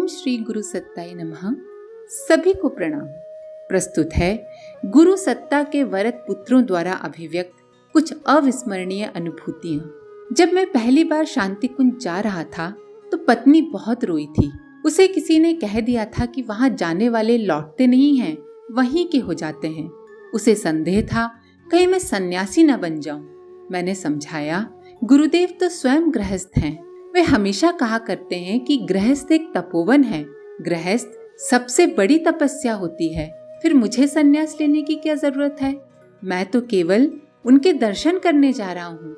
श्री गुरु सत्ताय नमः। सभी को प्रणाम। प्रस्तुत है गुरु सत्ता के वरद पुत्रों द्वारा अभिव्यक्त कुछ अविस्मरणीय अनुभूतियां। जब मैं पहली बार शांति कुंज जा रहा था तो पत्नी बहुत रोई थी। उसे किसी ने कह दिया था कि वहां जाने वाले लौटते नहीं हैं, वहीं के हो जाते हैं। उसे संदेह था कहीं मैं सन्यासी न बन जाऊं। मैंने समझाया, गुरुदेव तो स्वयं गृहस्थ हैं। वे हमेशा कहा करते हैं कि गृहस्थ एक तपोवन है, गृहस्थ सबसे बड़ी तपस्या होती है। फिर मुझे सन्यास लेने की क्या जरूरत है? मैं तो केवल उनके दर्शन करने जा रहा हूँ।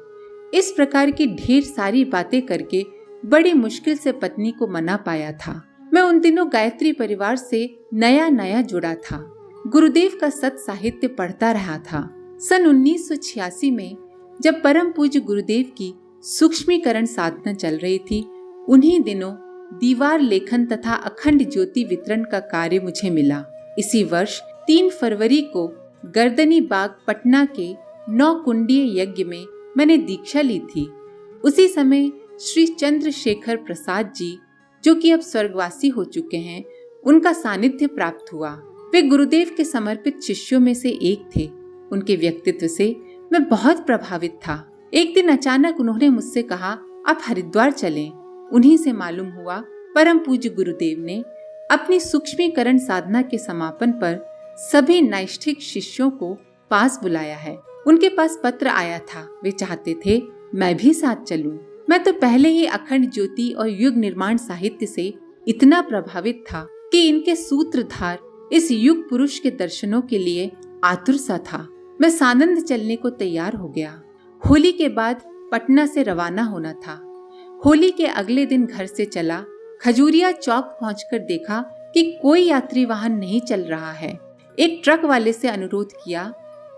इस प्रकार की ढेर सारी बातें करके बड़ी मुश्किल से पत्नी को मना पाया था। मैं उन दिनों गायत्री परिवार से नया नया जुड़ा था। गुरुदेव का सत साहित्य पढ़ता रहा था। सन 1986 में जब परम पूज्य गुरुदेव की सूक्ष्मीकरण साधना चल रही थी, उन्हीं दिनों दीवार लेखन तथा अखंड ज्योति वितरण का कार्य मुझे मिला। इसी वर्ष 3 फरवरी को गर्दनी बाग पटना के 9 कुंडीय यज्ञ में मैंने दीक्षा ली थी। उसी समय श्री चंद्रशेखर प्रसाद जी, जो कि अब स्वर्गवासी हो चुके हैं, उनका सानिध्य प्राप्त हुआ। वे गुरुदेव के समर्पित शिष्यों में से एक थे। उनके व्यक्तित्व से मैं बहुत प्रभावित था। एक दिन अचानक उन्होंने मुझसे कहा, आप हरिद्वार चलें। उन्हीं से मालूम हुआ परम पूज्य गुरुदेव ने अपनी सूक्ष्मीकरण साधना के समापन पर सभी नैष्ठिक शिष्यों को पास बुलाया है। उनके पास पत्र आया था। वे चाहते थे मैं भी साथ चलूं। मैं तो पहले ही अखंड ज्योति और युग निर्माण साहित्य से इतना प्रभावित था कि इनके सूत्रधार इस युग पुरुष के दर्शनों के लिए आतुर सा था। मैं सानंद चलने को तैयार हो गया। होली के बाद पटना से रवाना होना था। होली के अगले दिन घर से चला। खजूरिया चौक पहुंचकर देखा कि कोई यात्री वाहन नहीं चल रहा है। एक ट्रक वाले से अनुरोध किया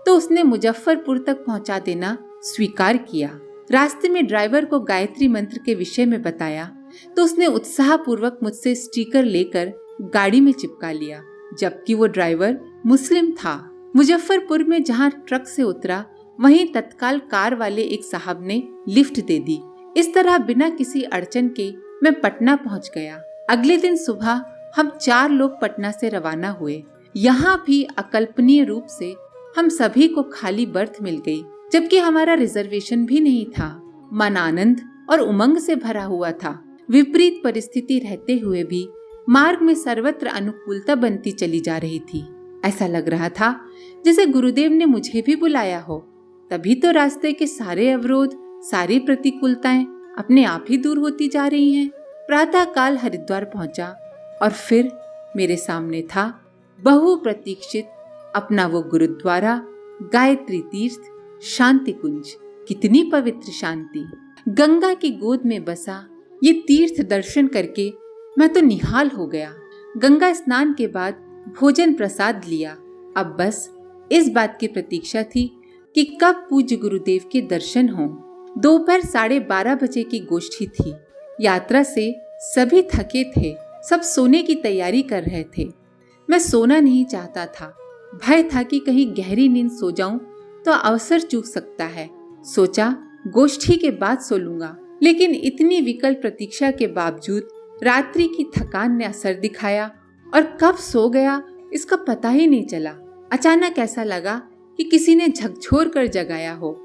तो उसने मुजफ्फरपुर तक पहुंचा देना स्वीकार किया। रास्ते में ड्राइवर को गायत्री मंत्र के विषय में बताया तो उसने उत्साहपूर्वक मुझसे स्टिकर लेकर गाड़ी में चिपका लिया, जबकि वो ड्राइवर मुस्लिम था। मुजफ्फरपुर में जहाँ ट्रक से उतरा वहीं तत्काल कार वाले एक साहब ने लिफ्ट दे दी। इस तरह बिना किसी अड़चन के मैं पटना पहुंच गया। अगले दिन सुबह हम 4 लोग पटना से रवाना हुए। यहाँ भी अकल्पनीय रूप से हम सभी को खाली बर्थ मिल गई, जबकि हमारा रिजर्वेशन भी नहीं था। मन आनंद और उमंग से भरा हुआ था। विपरीत परिस्थिति रहते हुए भी मार्ग में सर्वत्र अनुकूलता बनती चली जा रही थी। ऐसा लग रहा था जैसे गुरुदेव ने मुझे भी बुलाया हो। तभी तो रास्ते के सारे अवरोध, सारी प्रतिकूलताएं अपने आप ही दूर होती जा रही हैं। प्रातः काल हरिद्वार पहुंचा और फिर मेरे सामने था बहु प्रतीक्षित अपना वो गुरुद्वारा, गायत्री तीर्थ, शांति कुंज। कितनी पवित्र शांति! गंगा की गोद में बसा ये तीर्थ दर्शन करके मैं तो निहाल हो गया। गंगा स्नान के बाद भोजन प्रसाद लिया। अब बस इस बात की प्रतीक्षा थी कि कब पूज्य गुरुदेव के दर्शन हों। दोपहर 12:30 बजे की गोष्ठी थी। यात्रा से सभी थके थे, सब सोने की तैयारी कर रहे थे। मैं सोना नहीं चाहता था। भय था कि कहीं गहरी नींद सो जाऊं तो अवसर चूक सकता है। सोचा गोष्ठी के बाद सो लूंगा, लेकिन इतनी विकल प्रतीक्षा के बावजूद रात्रि की थकान ने असर दिखाया और कब सो गया इसका पता ही नहीं चला। अचानक ऐसा लगा कि किसी ने झकझोर कर जगाया हो।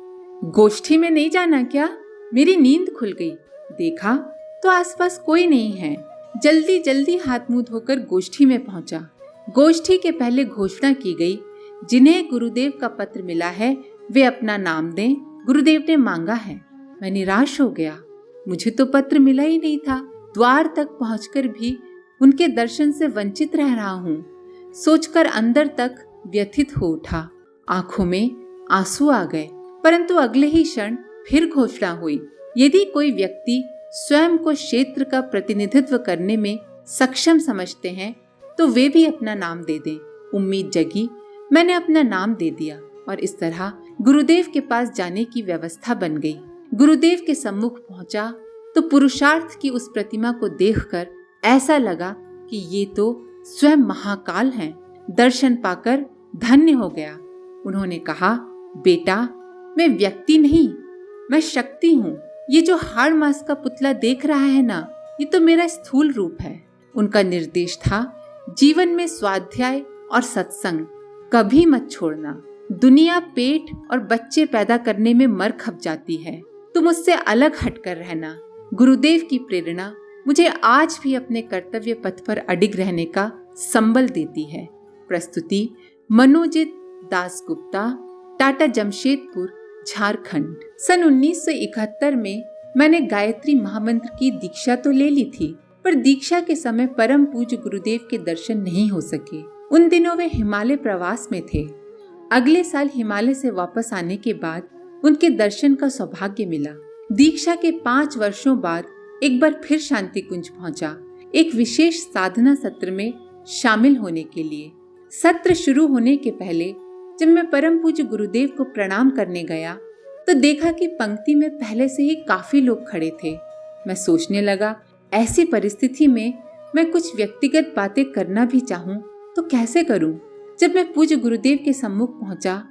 गोष्ठी में नहीं जाना क्या? मेरी नींद खुल गई। देखा तो आसपास कोई नहीं है। जल्दी जल्दी हाथ मुंह धोकर गोष्ठी में पहुंचा। गोष्ठी के पहले घोषणा की गई, जिन्हें गुरुदेव का पत्र मिला है वे अपना नाम दें, गुरुदेव ने मांगा है। मैं निराश हो गया। मुझे तो पत्र मिला ही नहीं था। द्वार तक पहुंचकर भी उनके दर्शन से वंचित रह रहा हूँ, सोचकर अंदर तक व्यथित हो उठा। आंखों में आंसू आ गए। परंतु अगले ही क्षण फिर घोषणा हुई, यदि कोई व्यक्ति स्वयं को क्षेत्र का प्रतिनिधित्व करने में सक्षम समझते हैं तो वे भी अपना नाम दे दें। उम्मीद जगी। मैंने अपना नाम दे दिया और इस तरह गुरुदेव के पास जाने की व्यवस्था बन गई। गुरुदेव के सम्मुख पहुंचा तो पुरुषार्थ की उस प्रतिमा को देखकर ऐसा लगा कि ये तो स्वयं महाकाल हैं। दर्शन पाकर धन्य हो गया। उन्होंने कहा, बेटा मैं व्यक्ति नहीं, मैं शक्ति हूँ। ये जो हाड़ मांस का पुतला देख रहा है ना, ये तो मेरा स्थूल रूप है। उनका निर्देश था, जीवन में स्वाध्याय और सत्संग कभी मत छोड़ना। दुनिया पेट और बच्चे पैदा करने में मर खप जाती है, तुम उससे अलग हटकर रहना। गुरुदेव की प्रेरणा मुझे आज भी अपने कर्तव्य पथ पर अडिग रहने का संबल देती है। प्रस्तुति मनोजित दासगुप्ता, टाटा जमशेदपुर, झारखंड। सन 1971 में मैंने गायत्री महामंत्र की दीक्षा तो ले ली थी, पर दीक्षा के समय परम पूज्य गुरुदेव के दर्शन नहीं हो सके। उन दिनों वे हिमालय प्रवास में थे। अगले साल हिमालय से वापस आने के बाद उनके दर्शन का सौभाग्य मिला। दीक्षा के 5 वर्षों बाद एक बार फिर शांति कुंज पहुंचा, एक विशेष साधना सत्र में शामिल होने के लिए। सत्र शुरू होने के पहले जब मैं परम पूज्य गुरुदेव को प्रणाम करने गया तो देखा कि पंक्ति में पहले से ही काफी लोग खड़े थे। मैं सोचने लगा, ऐसी परिस्थिति में मैं कुछ व्यक्तिगत बातें करना भी चाहूं तो कैसे करूं। जब मैं पूज्य गुरुदेव के सम्मुख पहुंचा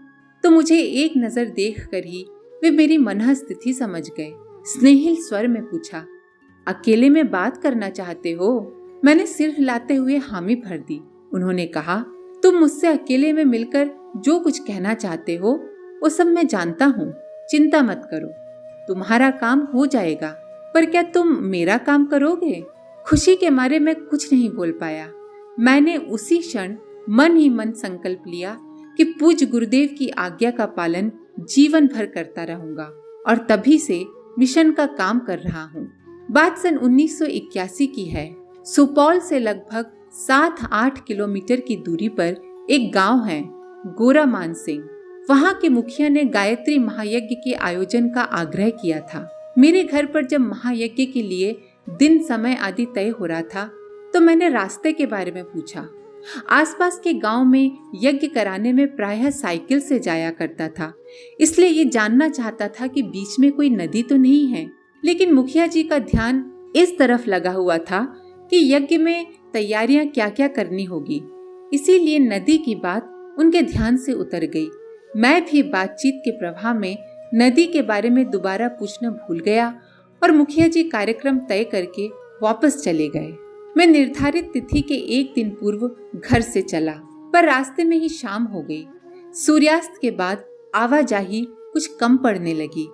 तो मुझे एक नजर देखकर ही वे मेरी मनः स्थिति समझ गए। स्नेहिल स्वर में पूछा, अकेले में बात करना चाहते हो? मैंने सिर हिलाते हुए हामी भर दी। उन्होंने कहा, तुम मुझसे अकेले में मिलकर जो कुछ कहना चाहते हो वो सब मैं जानता हूँ, चिंता मत करो, तुम्हारा काम हो जाएगा। पर क्या तुम मेरा काम करोगे? खुशी के मारे मैं कुछ नहीं बोल पाया। मैंने उसी क्षण मन ही मन संकल्प लिया कि पूज्य गुरुदेव की आज्ञा का पालन जीवन भर करता रहूंगा, और तभी से मिशन का काम कर रहा हूँ। बात सन 1981 की है। सुपौल से लगभग 7-8 किलोमीटर की दूरी पर एक गांव है, गोरा मानसिंह। वहां के मुखिया ने गायत्री महायज्ञ के आयोजन का आग्रह किया था। मेरे घर पर जब महायज्ञ के लिए दिन समय आदि तय हो रहा था तो मैंने रास्ते के बारे में पूछा। आसपास के गांव में यज्ञ कराने में प्रायः साइकिल से जाया करता था, इसलिए ये जानना चाहता था कि बीच में कोई नदी तो नहीं है। लेकिन मुखिया जी का ध्यान इस तरफ लगा हुआ था कि यज्ञ में तैयारियां क्या क्या करनी होगी, इसीलिए नदी की बात उनके ध्यान से उतर गई। मैं भी बातचीत के प्रभाव में नदी के बारे में दोबारा पूछना भूल गया और मुखिया जी कार्यक्रम तय करके वापस चले गए। मैं निर्धारित तिथि के एक दिन पूर्व घर से चला, पर रास्ते में ही शाम हो गई। सूर्यास्त के बाद आवाजाही कुछ कम पड़ने लगी।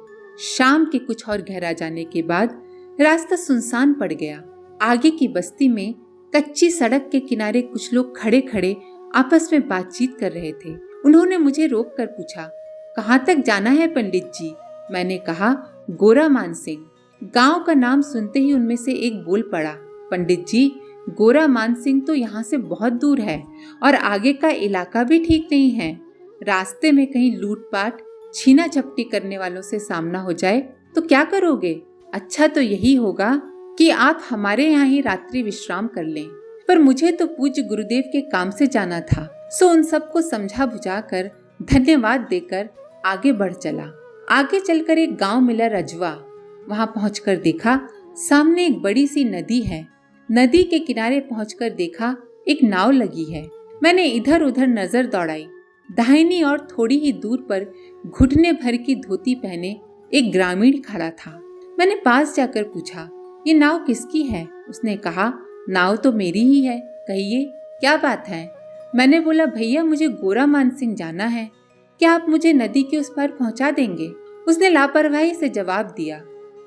शाम के कुछ और गहरा जाने के बाद रास्ता सुनसान पड़ गया। आगे की बस्ती में कच्ची सड़क के किनारे कुछ लोग खड़े खड़े आपस में बातचीत कर रहे थे। उन्होंने मुझे रोक कर पूछा, कहाँ तक जाना है पंडित जी? मैंने कहा, गोरा मानसिंह। गांव का नाम सुनते ही उनमें से एक बोल पड़ा, पंडित जी, गोरा मानसिंह तो यहाँ से बहुत दूर है और आगे का इलाका भी ठीक नहीं है। रास्ते में कहीं लूटपाट छीना झपटी करने वालों से सामना हो जाए तो क्या करोगे? अच्छा तो यही होगा कि आप हमारे यहाँ ही रात्रि विश्राम कर लें। पर मुझे तो पूज्य गुरुदेव के काम से जाना था, सो उन सबको समझा बुझाकर धन्यवाद देकर आगे बढ़ चला। आगे चलकर एक गांव मिला, रजवा। वहां पहुंचकर देखा सामने एक बड़ी सी नदी है। नदी के किनारे पहुंचकर देखा एक नाव लगी है। मैंने इधर उधर नजर दौड़ाई। दाहिनी और थोड़ी ही दूर पर घुटने भर की धोती पहने एक ग्रामीण खड़ा था। मैंने पास जाकर पूछा, ये नाव किसकी है? उसने कहा, नाव तो मेरी ही है, कहिए क्या बात है? मैंने बोला, भैया मुझे गोरा मानसिंह जाना है, क्या आप मुझे नदी के उस पार पहुंचा देंगे? उसने लापरवाही से जवाब दिया,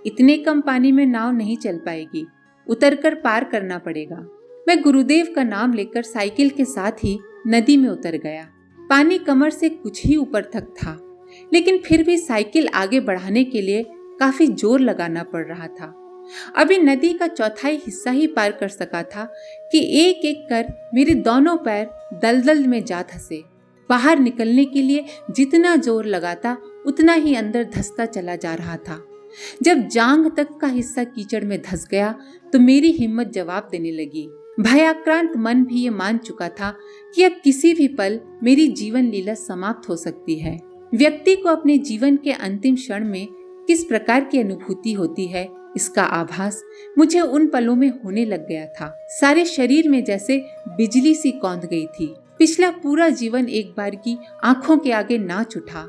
इतने कम पानी में नाव नहीं चल पाएगी, उतरकर पार करना पड़ेगा। मैं गुरुदेव का नाम लेकर साइकिल के साथ ही नदी में उतर गया। पानी कमर से कुछ ही ऊपर तक था, लेकिन फिर भी साइकिल आगे बढ़ाने के लिए काफी जोर लगाना पड़ रहा था। अभी नदी का चौथाई हिस्सा ही पार कर सका था कि एक एक कर मेरे दोनों पैर दलदल में जा धंसे। बाहर निकलने के लिए जितना जोर लगाता उतना ही अंदर धंसता चला जा रहा था। जब जांघ तक का हिस्सा कीचड़ में धंस गया तो मेरी हिम्मत जवाब देने लगी। भयाक्रांत मन भी ये मान चुका था कि अब किसी भी पल मेरी जीवन लीला समाप्त हो सकती है। व्यक्ति को अपने जीवन के अंतिम क्षण में किस प्रकार की अनुभूति होती है, इसका आभास मुझे उन पलों में होने लग गया था। सारे शरीर में जैसे बिजली सी कौंध गई थी। पिछला पूरा जीवन एक बार की आंखों के आगे नाच उठा।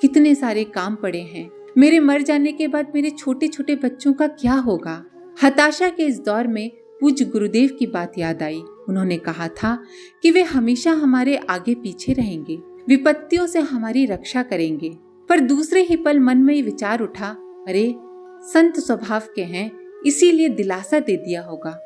कितने सारे काम पड़े हैं। मेरे मर जाने के बाद मेरे छोटे छोटे बच्चों का क्या होगा? हताशा के इस दौर में पूज्य गुरुदेव की बात याद आई। उन्होंने कहा था कि वे हमेशा हमारे आगे पीछे रहेंगे, विपत्तियों से हमारी रक्षा करेंगे। पर दूसरे ही पल मन में विचार उठा, अरे संत स्वभाव के हैं, इसीलिए दिलासा दे दिया होगा।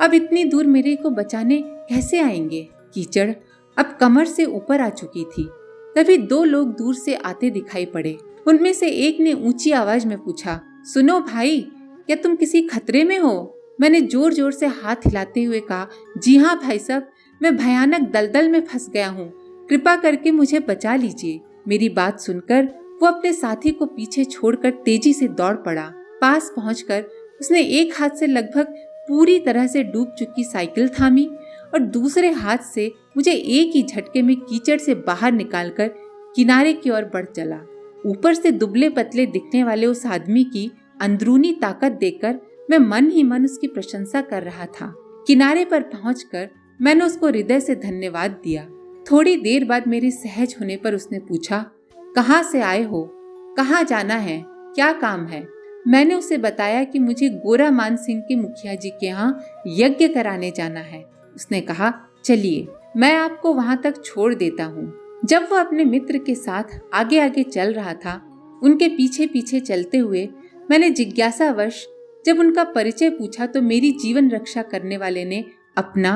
अब इतनी दूर मेरे को बचाने कैसे आएंगे? कीचड़ अब कमर से ऊपर आ चुकी थी। तभी 2 लोग दूर से आते दिखाई पड़े। उनमें से एक ने ऊंची आवाज में पूछा, सुनो भाई, क्या तुम किसी खतरे में हो? मैंने जोर जोर से हाथ हिलाते हुए कहा, जी हाँ भाई साहब, मैं भयानक दलदल में फंस गया हूँ, कृपा करके मुझे बचा लीजिए। मेरी बात सुनकर वो अपने साथी को पीछे छोड़कर तेजी से दौड़ पड़ा। पास पहुंचकर उसने एक हाथ से लगभग पूरी तरह से डूब चुकी साइकिल थामी और दूसरे हाथ से मुझे एक ही झटके में कीचड़ से बाहर निकालकर किनारे की ओर बढ़ चला। ऊपर से दुबले पतले दिखने वाले उस आदमी की अंदरूनी ताकत देखकर मैं मन ही मन उसकी प्रशंसा कर रहा था। किनारे पर पहुंचकर मैंने उसको हृदय से धन्यवाद दिया। थोड़ी देर बाद मेरे सहज होने पर उसने पूछा, कहाँ से आए हो? कहाँ जाना है? क्या काम है? मैंने उसे बताया कि मुझे गोरा मान सिंह के मुखिया जी के यहाँ यज्ञ कराने जाना है। उसने कहा, चलिए मैं आपको वहाँ तक छोड़ देता हूँ। जब वह अपने मित्र के साथ आगे आगे चल रहा था, उनके पीछे पीछे चलते हुए मैंने जिज्ञासावश जब उनका परिचय पूछा तो मेरी जीवन रक्षा करने वाले ने अपना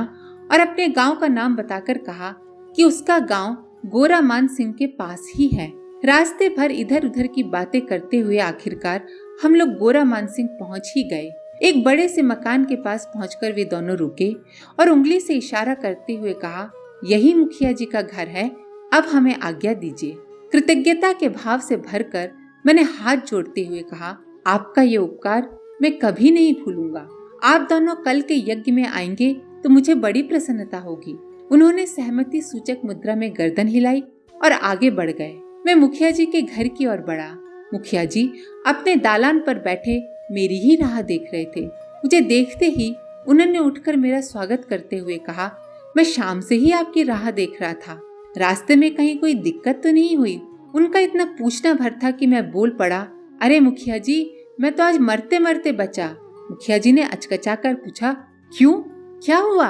और अपने गांव का नाम बताकर कहा कि उसका गांव गोरा मान सिंह के पास ही है। रास्ते भर इधर उधर की बातें करते हुए आखिरकार हम लोग गोरा मान सिंह पहुंच ही गए। एक बड़े से मकान के पास पहुंचकर वे दोनों रुके और उंगली से इशारा करते हुए कहा, यही मुखिया जी का घर है, अब हमें आज्ञा दीजिए। कृतज्ञता के भाव से भरकर मैंने हाथ जोड़ते हुए कहा, आपका ये उपकार मैं कभी नहीं भूलूंगा। आप दोनों कल के यज्ञ में आएंगे तो मुझे बड़ी प्रसन्नता होगी। उन्होंने सहमति सूचक मुद्रा में गर्दन हिलाई और आगे बढ़ गए। मैं मुखिया जी के घर की ओर बढ़ा। मुखिया जी अपने दालान पर बैठे मेरी ही राह देख रहे थे। मुझे देखते ही उन्होंने उठकर मेरा स्वागत करते हुए कहा, मैं शाम से ही आपकी राह देख रहा था, रास्ते में कहीं कोई दिक्कत तो नहीं हुई? उनका इतना पूछना भर था कि मैं बोल पड़ा, अरे मुखिया जी, मैं तो आज मरते मरते बचा। मुखिया जी ने अचकचाकर पूछा, क्यों, क्या हुआ?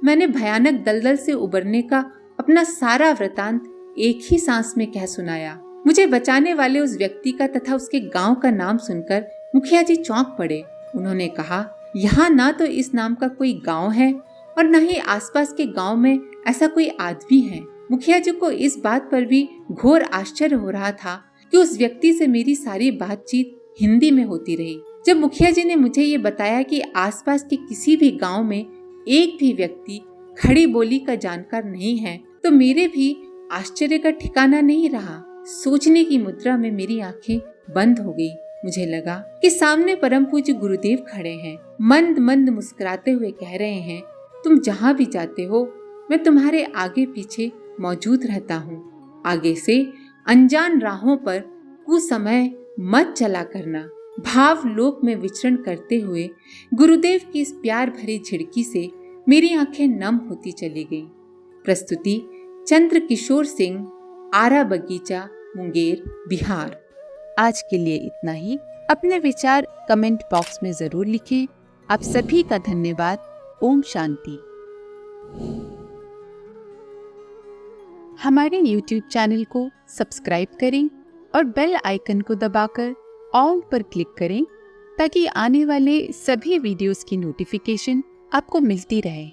मैंने भयानक दलदल से उबरने का अपना सारा वृतांत एक ही सांस में कह सुनाया। मुझे बचाने वाले उस व्यक्ति का तथा उसके गांव का नाम सुनकर मुखिया जी चौंक पड़े। उन्होंने कहा, यहाँ ना तो इस नाम का कोई गांव है और न ही आसपास के गांव में ऐसा कोई आदमी है। मुखिया जी को इस बात पर भी घोर आश्चर्य हो रहा था कि उस व्यक्ति से मेरी सारी बातचीत हिंदी में होती रही। जब मुखिया जी ने मुझे ये बताया कि आसपास के किसी भी गांव में एक भी व्यक्ति खड़ी बोली का जानकार नहीं है, तो मेरे भी आश्चर्य का ठिकाना नहीं रहा। सोचने की मुद्रा में मेरी आंखें बंद हो गई। मुझे लगा कि सामने परम पूज्य गुरुदेव खड़े हैं, मंद मंद मुस्कुराते हुए कह रहे हैं, तुम जहाँ भी जाते हो मैं तुम्हारे आगे पीछे मौजूद रहता हूँ। आगे से अनजान राहों पर कुसमय मत चला करना। भाव लोक में विचरण करते हुए गुरुदेव की इस प्यार भरी झिड़की से मेरी आंखें नम होती चली गई। प्रस्तुति चंद्र किशोर सिंह, आरा बगीचा, मुंगेर, बिहार। आज के लिए इतना ही। अपने विचार कमेंट बॉक्स में जरूर लिखें। आप सभी का धन्यवाद। ओम शांति। हमारे YouTube चैनल को सब्सक्राइब करें और बेल आइकन को दबाकर ऑल पर क्लिक करें ताकि आने वाले सभी वीडियोस की नोटिफिकेशन आपको मिलती रहे।